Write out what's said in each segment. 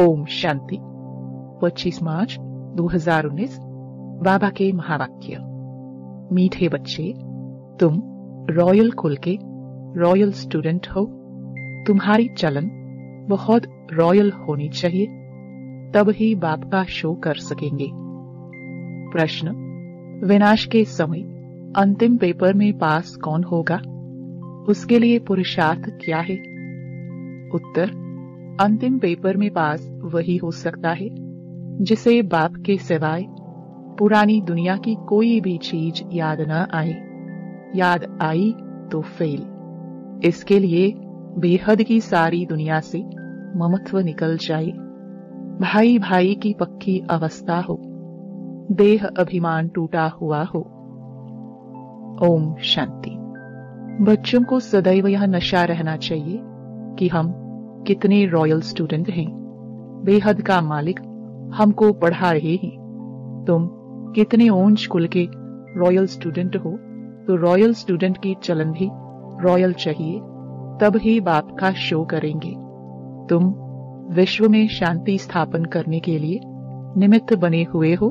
ओम शांति। 25 मार्च 2019। बाबा के महावाक्य। मीठे बच्चे, तुम रॉयल कुल के रॉयल स्टूडेंट हो। तुम्हारी चलन बहुत रॉयल होनी चाहिए, तब ही बाप का शो कर सकेंगे। प्रश्न: विनाश के समय अंतिम पेपर में पास कौन होगा? उसके लिए पुरुषार्थ क्या है? उत्तर: अंतिम पेपर में पास वही हो सकता है जिसे बाप के सिवाय पुरानी दुनिया की कोई भी चीज याद न आए। याद आई तो फेल। इसके लिए बेहद की सारी दुनिया से ममत्व निकल जाए, भाई भाई की पक्की अवस्था हो, देह अभिमान टूटा हुआ हो। ओम शांति। बच्चों को सदैव यह नशा रहना चाहिए कि हम कितने रॉयल स्टूडेंट हैं। बेहद का मालिक हमको पढ़ा रहे हैं। तुम कितने ऊंच कुल के रॉयल स्टूडेंट हो, तो रॉयल स्टूडेंट की चलन भी रॉयल चाहिए, तब ही बाप का शो करेंगे। तुम विश्व में शांति स्थापन करने के लिए निमित्त बने हुए हो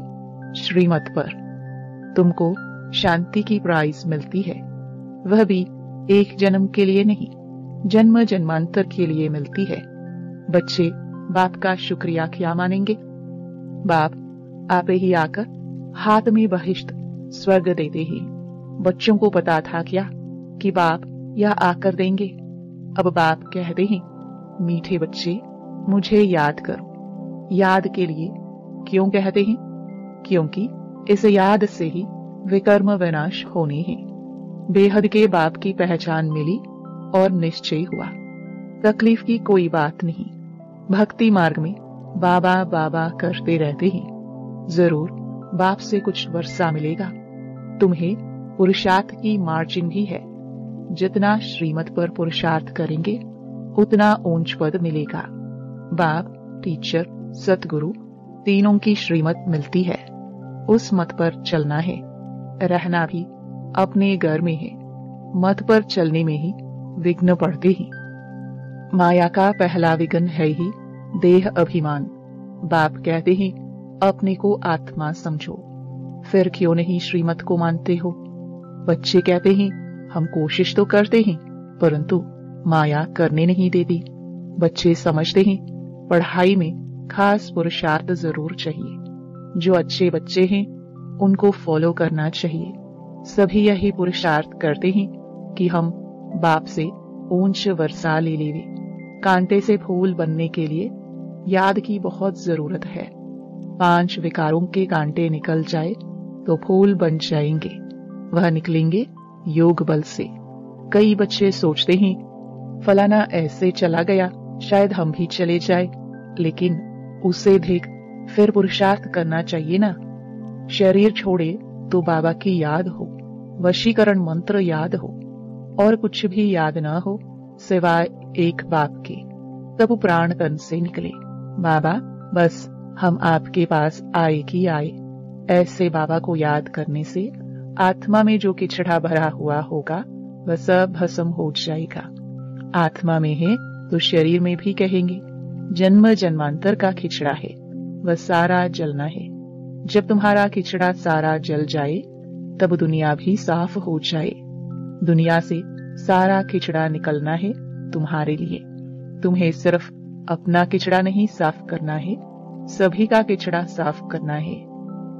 श्रीमत पर। तुमको शांति की प्राइज मिलती है, वह भी एक जन्म के लिए नहीं, जन्म जन्मांतर के लिए मिलती है। बच्चे बाप का शुक्रिया क्या मानेंगे? बाप आप ही आकर हाथ में बहिश्त स्वर्ग देते हैं। बच्चों को पता था क्या कि बाप यह आकर देंगे? अब बाप कहते हैं, मीठे बच्चे मुझे याद करो। याद के लिए क्यों कहते हैं? क्योंकि इस याद से ही विकर्म विनाश होने हैं। बेहद के बाप की पहचान मिली और निश्चय हुआ। तकलीफ की कोई बात नहीं। भक्ति मार्ग में बाबा बाबा करते रहते हैं। जरूर बाप से कुछ वर्षा मिलेगा। तुम्हें पुरुषार्थ की मार्जिन भी है। जितना श्रीमत पर पुरुषार्थ करेंगे उतना ऊंच पद मिलेगा। बाप, टीचर, सतगुरु तीनों की श्रीमत मिलती है। उस मत पर चलना है। रहना भी अपने घर में है। मत पर चलने में ही विघ्न पड़ते ही। माया का पहला विघ्न है ही देह अभिमान। बाप कहते हैं, अपने को आत्मा समझो। फिर क्यों नहीं श्रीमत को मानते हो? बच्चे कहते हैं, हम कोशिश तो करते हैं, परंतु माया करने नहीं देती। बच्चे समझते हैं, पढ़ाई में खास पुरुषार्थ जरूर चाहिए। जो अच्छे बच्चे हैं उनको फॉलो करना चाहिए। सभी यही पुरुषार्थ करते हैं कि हम बाप से ऊंच वर्षा ले लेवे। कांटे से फूल बनने के लिए याद की बहुत जरूरत है। 5 विकारों के कांटे निकल जाए तो फूल बन जाएंगे। वह निकलेंगे योग बल से। कई बच्चे सोचते हैं, फलाना ऐसे चला गया, शायद हम भी चले जाए, लेकिन उसे देख फिर पुरुषार्थ करना चाहिए ना। शरीर छोड़े तो बाबा की याद हो, वशीकरण मंत्र याद हो, और कुछ भी याद न हो सिवाय एक बाप के, तब प्राण तन से निकले। बाबा बस हम आपके पास आए कि आए। ऐसे बाबा को याद करने से आत्मा में जो किचड़ा भरा हुआ होगा वह सब भस्म हो जाएगा। आत्मा में है तो शरीर में भी कहेंगे, जन्म जन्मांतर का खिचड़ा है, वह सारा जलना है। जब तुम्हारा खिचड़ा सारा जल जाए तब दुनिया भी साफ हो जाए। दुनिया से सारा खिचड़ा निकलना है तुम्हारे लिए। तुम्हें सिर्फ अपना किचड़ा नहीं साफ करना है, सभी का किचड़ा साफ करना है।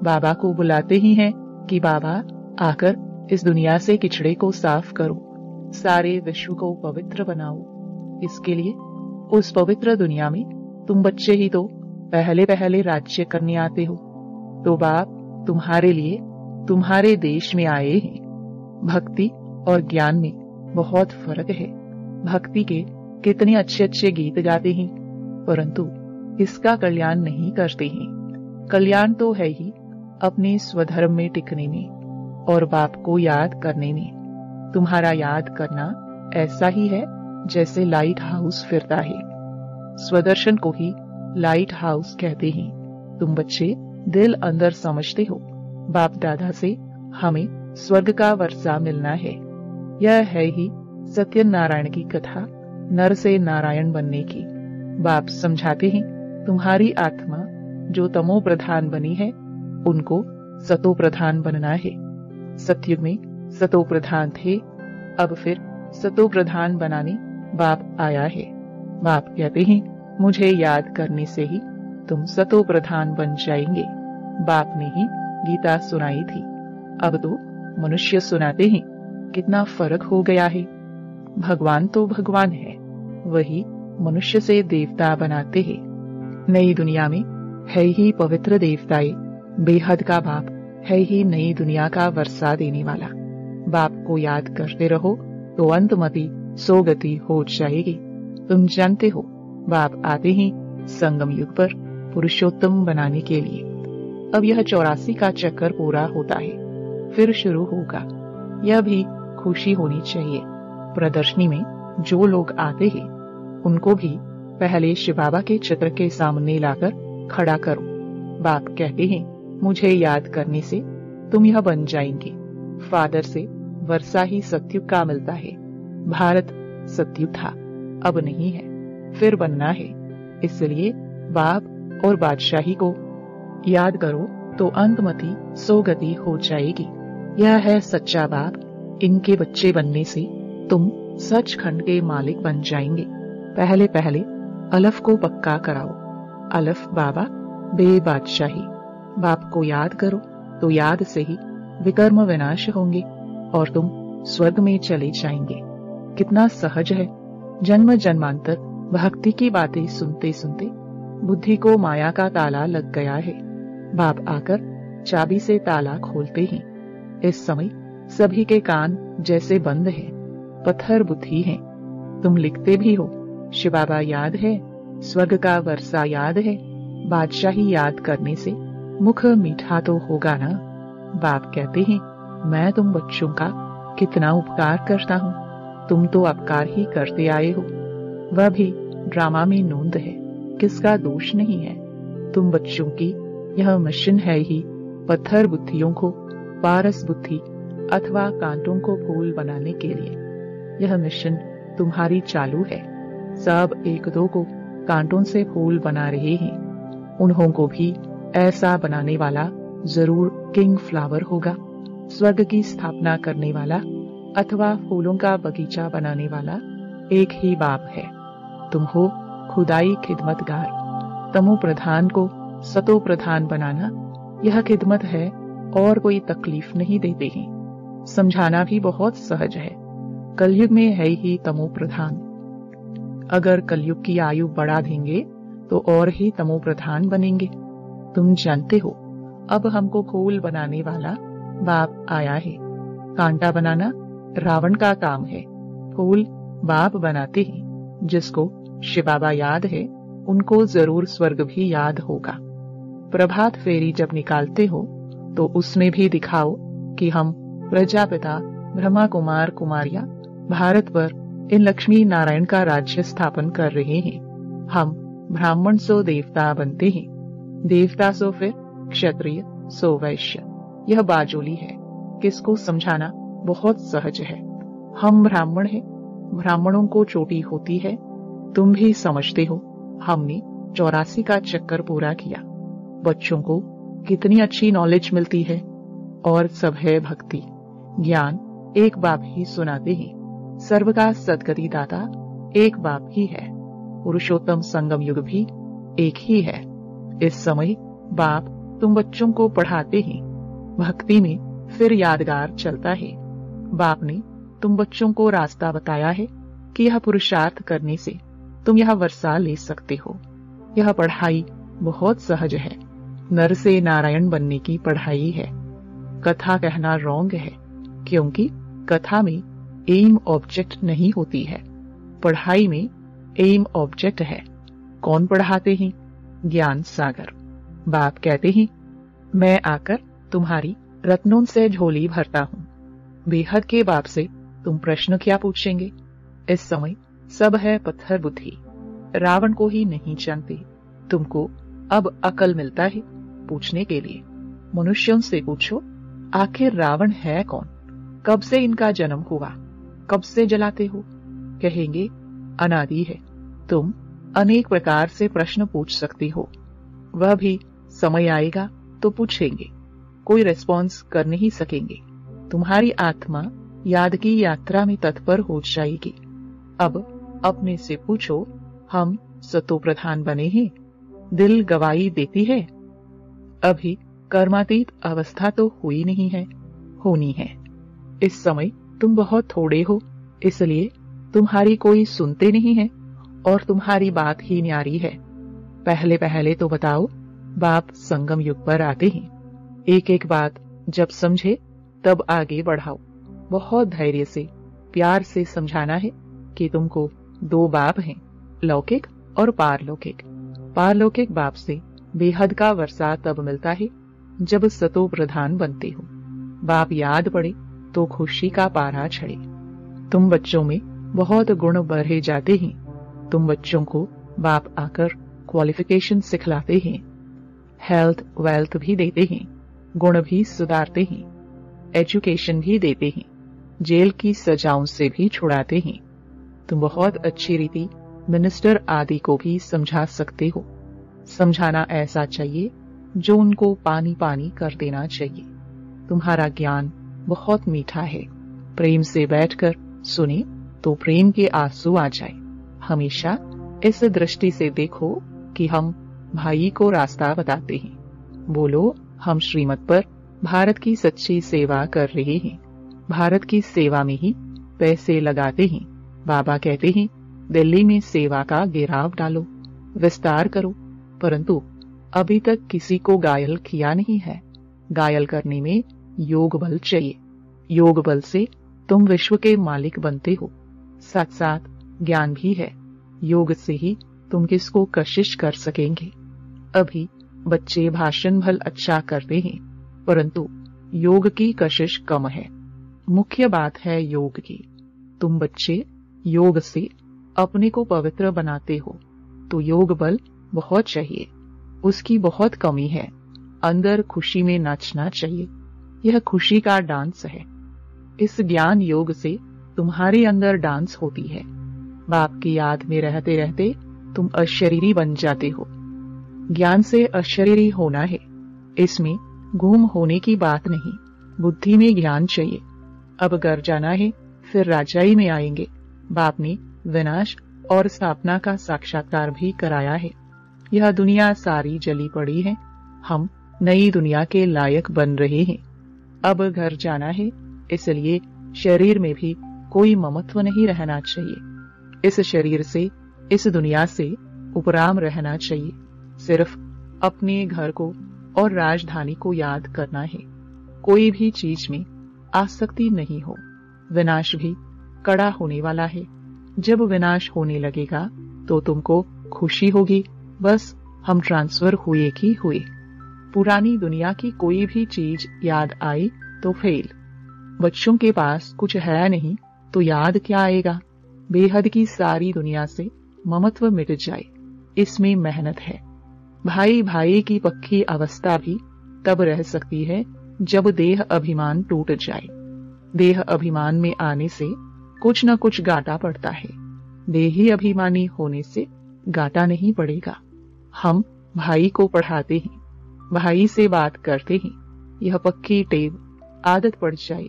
बाबा को बुलाते ही हैं कि बाबा आकर इस दुनिया से किचड़े को साफ करो, सारे विश्व को पवित्र बनाओ। इसके लिए उस पवित्र दुनिया में तुम बच्चे ही तो पहले पहले राज्य करने आते हो। तो बाप तुम्हारे लिए तुम्हारे देश में आए हैं। भक्ति और ज्ञान में बहुत फर्क है। भक्ति के कितने अच्छे अच्छे गीत गाते हैं, परंतु इसका कल्याण नहीं करते हैं। कल्याण तो है ही अपने स्वधर्म में टिकने में और बाप को याद करने में। तुम्हारा याद करना ऐसा ही है जैसे लाइट हाउस फिरता है। स्वदर्शन को ही लाइट हाउस कहते हैं। तुम बच्चे दिल अंदर समझते हो, बाप दादा से हमें स्वर्ग का वर्षा मिलना है। यह है ही सत्यनारायण की कथा, नर से नारायण बनने की। बाप समझाते हैं, तुम्हारी आत्मा जो तमो प्रधान बनी है उनको सतो प्रधान बनना है। सतयुग में सतो प्रधान थे, अब फिर सतो प्रधान बनाने बाप आया है। बाप कहते हैं मुझे याद करने से ही तुम सतो प्रधान बन जाएंगे। बाप ने ही गीता सुनाई थी, अब तो मनुष्य सुनाते हैं। कितना फर्क हो गया है। भगवान तो भगवान है, वही मनुष्य से देवता बनाते हैं। नई दुनिया में है ही पवित्र देवताए, बेहद का बाप है ही नई दुनिया का वर्षा देने वाला। बाप को याद करते रहो तो अंतमति सोगति हो जाएगी। तुम जानते हो बाप आते ही संगम युग पर पुरुषोत्तम बनाने के लिए। अब यह 84 का चक्कर पूरा होता है, फिर शुरू होगा। यह भी खुशी होनी चाहिए। प्रदर्शनी में जो लोग आते हैं उनको भी पहले शिव बाबा के चित्र के सामने लाकर खड़ा करो। बाप कहते हैं मुझे याद करने से तुम यह बन जाएंगे। फादर से वर्षा ही सतयुग का मिलता है। भारत सतयुग था, अब नहीं है, फिर बनना है। इसलिए बाप और बादशाही को याद करो तो अंतमति सोगति हो जाएगी। यह है सच्चा बाप। इनके बच्चे बनने से तुम सचखंड के मालिक बन जाएंगे। पहले पहले अलफ को पक्का कराओ। अलफ बाबा, बे बादशाही। बाप को याद करो तो याद से ही विकर्म विनाश होंगे और तुम स्वर्ग में चले जाएंगे। कितना सहज है। जन्म जन्मांतर भक्ति की बातें सुनते सुनते बुद्धि को माया का ताला लग गया है। बाप आकर चाबी से ताला खोलते हैं। इस समय सभी के कान जैसे बंद हैं, पत्थर बुद्धि हैं। तुम लिखते भी हो, शिव बाबा याद है, स्वर्ग का वर्षा याद है। बादशाही याद करने से मुख मीठा तो होगा ना। बाप कहते हैं मैं तुम बच्चों का कितना उपकार करता हूँ। तुम तो अपकार ही करते आए हो, वह भी ड्रामा में नोंद है, किसका दोष नहीं है। तुम बच्चों की यह मिशन है ही पत्थर बुद्धियों को पारस बुद्धि अथवा कांटों को फूल बनाने के लिए। यह मिशन तुम्हारी चालू है। सब एक दो को कांटों से फूल बना रहे हैं। उन्हों को भी ऐसा बनाने वाला जरूर किंग फ्लावर होगा। स्वर्ग की स्थापना करने वाला अथवा फूलों का बगीचा बनाने वाला एक ही बाप है। तुम हो खुदाई खिदमतगार। तमो प्रधान को सतो प्रधान बनाना यह खिदमत है और कोई तकलीफ नहीं देते हैं। समझाना भी बहुत सहज है। कलयुग में है ही तमो प्रधान। अगर कलयुग की आयु बढ़ा देंगे तो और ही तमो प्रधान बनेंगे। तुम जानते हो अब हमको फूल बनाने वाला बाप आया है। कांटा बनाना रावण का काम है, फूल बाप बनाते हैं। जिसको शिव बाबा याद है उनको जरूर स्वर्ग भी याद होगा। प्रभात फेरी जब निकालते हो तो उसमें भी दिखाओ कि हम प्रजापिता ब्रह्मा कुमार कुमारिया भारत पर इन लक्ष्मी नारायण का राज्य स्थापन कर रहे हैं। हम ब्राह्मण सो देवता बनते हैं, देवता सो फिर क्षत्रिय सो वैश्य। यह बाजोली है, किसको समझाना बहुत सहज है। हम ब्राह्मण हैं, ब्राह्मणों को चोटी होती है। तुम भी समझते हो हमने 84 का चक्कर पूरा किया। बच्चों को कितनी अच्छी नॉलेज मिलती है और सब है भक्ति ज्ञान। एक बाप ही सुनाते हैं। सर्व का सदगति दाता एक बाप ही है। पुरुषोत्तम संगम युग भी एक ही है। इस समय बाप तुम बच्चों को पढ़ाते हैं। भक्ति में फिर यादगार चलता है। बाप ने तुम बच्चों को रास्ता बताया है कि यह पुरुषार्थ करने से तुम यह वर्षा ले सकते हो। यह पढ़ाई बहुत सहज है। नर से नारायण बनने की पढ़ाई है। कथा कहना रॉन्ग है, क्योंकि कथा में एम ऑब्जेक्ट नहीं होती है। पढ़ाई में एम ऑब्जेक्ट है। कौन पढ़ाते हैं? ज्ञान सागर। बाप कहते हैं मैं आकर तुम्हारी रत्नों से झोली भरता हूँ। बेहद के बाप से तुम प्रश्न क्या पूछेंगे? इस समय सब है पत्थर बुद्धि। रावण को ही नहीं जानते। तुमको अब अकल मिलता है पूछने के लिए। मनुष्यों से पूछो आखिर रावण है कौन? कब से इनका जन्म हुआ? कब से जलाते हो? कहेंगे अनादि है। तुम अनेक प्रकार से प्रश्न पूछ सकती हो। वह भी समय आएगा तो पूछेंगे, कोई रिस्पॉन्स कर नहीं सकेंगे। तुम्हारी आत्मा याद की यात्रा में तत्पर हो जाएगी। अब अपने से पूछो, हम सतो प्रधान बने हैं? दिल गवाही देती है। अभी कर्मातीत अवस्था तो हुई नहीं है, होनी है। इस समय तुम बहुत थोड़े हो, इसलिए तुम्हारी कोई सुनते नहीं है और तुम्हारी बात ही न्यारी है। पहले पहले तो बताओ, बाप संगम युग पर आते हैं। एक एक बात जब समझे तब आगे बढ़ाओ। बहुत धैर्य से, प्यार से समझाना है कि तुमको दो बाप हैं, लौकिक और पारलौकिक। पारलौकिक बाप से बेहद का वर्षा तब मिलता है जब सतो प्रधान बनते हो। बाप याद पड़े तो खुशी का पारा चढ़े। तुम बच्चों में बहुत गुण बढ़े जाते हैं। तुम बच्चों को बाप आकर क्वालिफिकेशन सिखलाते हैं, हेल्थ वेल्थ भी देते हैं, गुण भी सुधारते हैं, एजुकेशन भी देते हैं, जेल की सजाओं से भी छुड़ाते हैं। तुम बहुत अच्छी रीति मिनिस्टर आदि को भी समझा सकते हो। समझाना ऐसा चाहिए जो उनको पानी पानी कर देना चाहिए। तुम्हारा ज्ञान बहुत मीठा है। प्रेम से बैठकर सुने तो प्रेम के आंसू आ जाए। हमेशा इस दृष्टि से देखो कि हम भाई को रास्ता बताते हैं। बोलो, हम श्रीमत पर भारत की सच्ची सेवा कर रहे हैं। भारत की सेवा में ही पैसे लगाते हैं। बाबा कहते हैं, दिल्ली में सेवा का घेराव डालो, विस्तार करो, परंतु अभी तक किसी को घायल किया नहीं है। घायल करने में योग बल चाहिए। योग बल से तुम विश्व के मालिक बनते हो। साथ साथ ज्ञान भी है। योग से ही तुम किसको कशिश कर सकेंगे। अभी बच्चे भाषण भल अच्छा करते हैं, परंतु योग की कशिश कम है। मुख्य बात है योग की। तुम बच्चे योग से अपने को पवित्र बनाते हो, तो योग बल बहुत चाहिए, उसकी बहुत कमी है। अंदर खुशी में नाचना चाहिए। यह खुशी का डांस है। इस ज्ञान योग से तुम्हारे अंदर डांस होती है। बाप की याद में रहते रहते तुम अशरीरी बन जाते हो। ज्ञान से अशरीरी होना है। इसमें गुम होने की बात नहीं। बुद्धि में ज्ञान चाहिए। अब घर जाना है, फिर राजाई में आएंगे। बाप ने विनाश और स्थापना का साक्षात्कार भी कराया है। यह दुनिया सारी जली पड़ी है। हम नई दुनिया के लायक बन रहे हैं। अब घर जाना है, इसलिए शरीर में भी कोई ममत्व नहीं रहना चाहिए। इस शरीर से, इस दुनिया से उपराम रहना चाहिए। सिर्फ अपने घर को और राजधानी को याद करना है। कोई भी चीज में आसक्ति नहीं हो। विनाश भी कड़ा होने वाला है। जब विनाश होने लगेगा तो तुमको खुशी होगी, बस हम ट्रांसफर हुए कि हुए। पुरानी दुनिया की कोई भी चीज याद आई तो फेल। बच्चों के पास कुछ है नहीं तो याद क्या आएगा। बेहद की सारी दुनिया से ममत्व मिट जाए, इसमें मेहनत है। भाई भाई की पक्की अवस्था भी तब रह सकती है जब देह अभिमान टूट जाए। देह अभिमान में आने से कुछ न कुछ घाटा पड़ता है। देही अभिमानी होने से घाटा नहीं पड़ेगा। हम भाई को पढ़ाते हैं, भाई से बात करते हैं। यह पक्की टेव आदत पड़ जाए।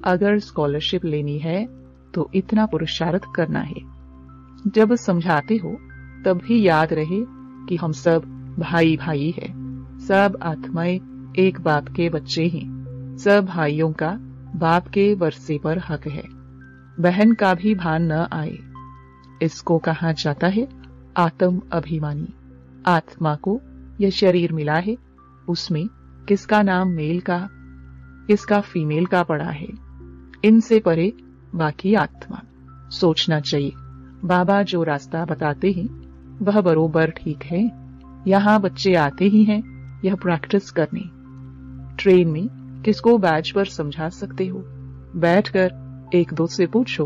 अगर स्कॉलरशिप लेनी है तो इतना पुरुषार्थ करना है। जब समझाते हो तब भी याद रहे कि हम सब भाई भाई हैं। सब आत्माएं एक बाप के बच्चे हैं। सब भाइयों का बाप के वर्षे पर हक है। बहन का भी भान न आए। इसको कहा जाता है आत्म अभिमानी। आत्मा को यह शरीर मिला है, उसमें किसका नाम मेल का, किसका फीमेल का पड़ा है। इनसे परे बाकी आत्मा। सोचना चाहिए, बाबा जो रास्ता बताते हैं वह बरोबर ठीक है। यहाँ बच्चे आते ही हैं यह प्रैक्टिस करने। ट्रेन में किसको बैच पर समझा सकते हो। बैठकर एक दो से पूछो,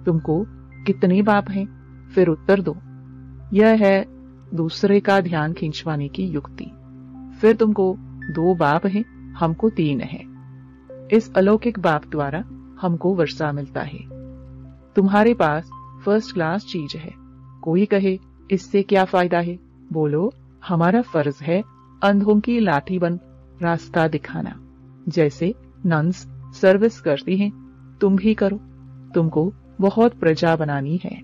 तुमको कितने बाप हैं, फिर उत्तर दो। यह है दूसरे का ध्यान खींचवाने की युक्ति। फिर तुमको 2 बाप हैं, हमको 3 है। इस अलौकिक बाप द्वारा हमको वर्षा मिलता है। तुम्हारे पास फर्स्ट क्लास चीज है। कोई कहे इससे क्या फायदा है? बोलो, हमारा फर्ज है अंधों की लाठी बन रास्ता दिखाना। जैसे नन्स सर्विस करती हैं, तुम भी करो। तुमको बहुत प्रजा बनानी है,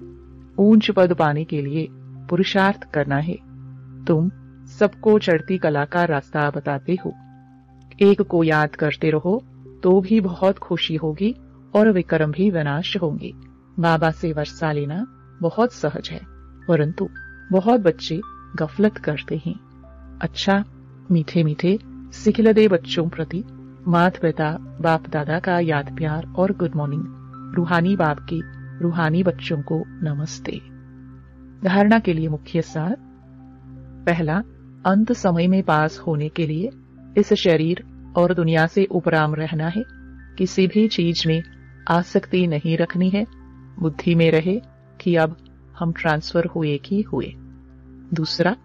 ऊंच पद पाने के लिए पुरुषार्थ करना है। तुम सबको चढ़ती कला का रास्ता बताते हो। एक को याद करते रहो तो भी बहुत खुशी होगी और विक्रम भी विनाश होंगे। बाबा से वर्षा लेना बहुत सहज है, परंतु बहुत बच्चे गफलत करते हैं। अच्छा, मीठे मीठे सिखलदे बच्चों प्रति माता पिता बाप दादा का याद प्यार और गुड मॉर्निंग। रूहानी बाप के रूहानी बच्चों को नमस्ते। धारणा के लिए मुख्य सार। पहला, अंत समय में पास होने के लिए इस शरीर और दुनिया से उपराम रहना है। किसी भी चीज में आसक्ति नहीं रखनी है। बुद्धि में रहे कि अब हम ट्रांसफर हुए कि हुए। दूसरा,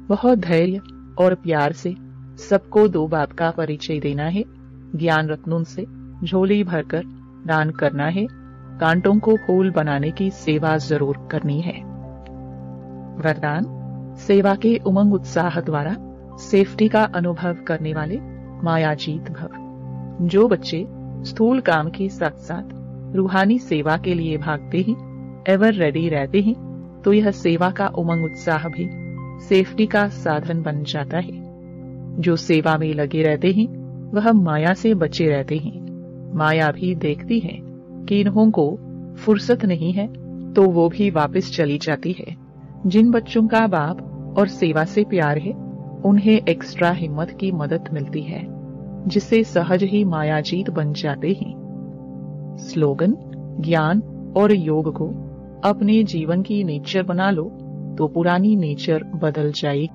बहुत धैर्य और प्यार से सबको दो बाप का परिचय देना है। ज्ञान रत्नों से झोली भरकर दान करना है। कांटों को फूल बनाने की सेवा जरूर करनी है। वरदान, सेवा के उमंग उत्साह द्वारा सेफ्टी का अनुभव करने वाले मायाजीत भव। जो बच्चे स्थूल काम के साथ साथ रूहानी सेवा के लिए भागते हैं, एवर रेडी रहते हैं, तो यह सेवा का उमंग उत्साह भी सेफ्टी का साधन बन जाता है। जो सेवा में लगे रहते हैं वह माया से बचे रहते हैं। माया भी देखती है कि इन्हों को फुर्सत नहीं है, तो वो भी वापस चली जाती है। जिन बच्चों का बाप और सेवा से प्यार है, उन्हें एक्स्ट्रा हिम्मत की मदद मिलती है, जिससे सहज ही मायाजीत बन जाते हैं। स्लोगन, ज्ञान और योग को अपने जीवन की नेचर बना लो तो पुरानी नेचर बदल जाएगी।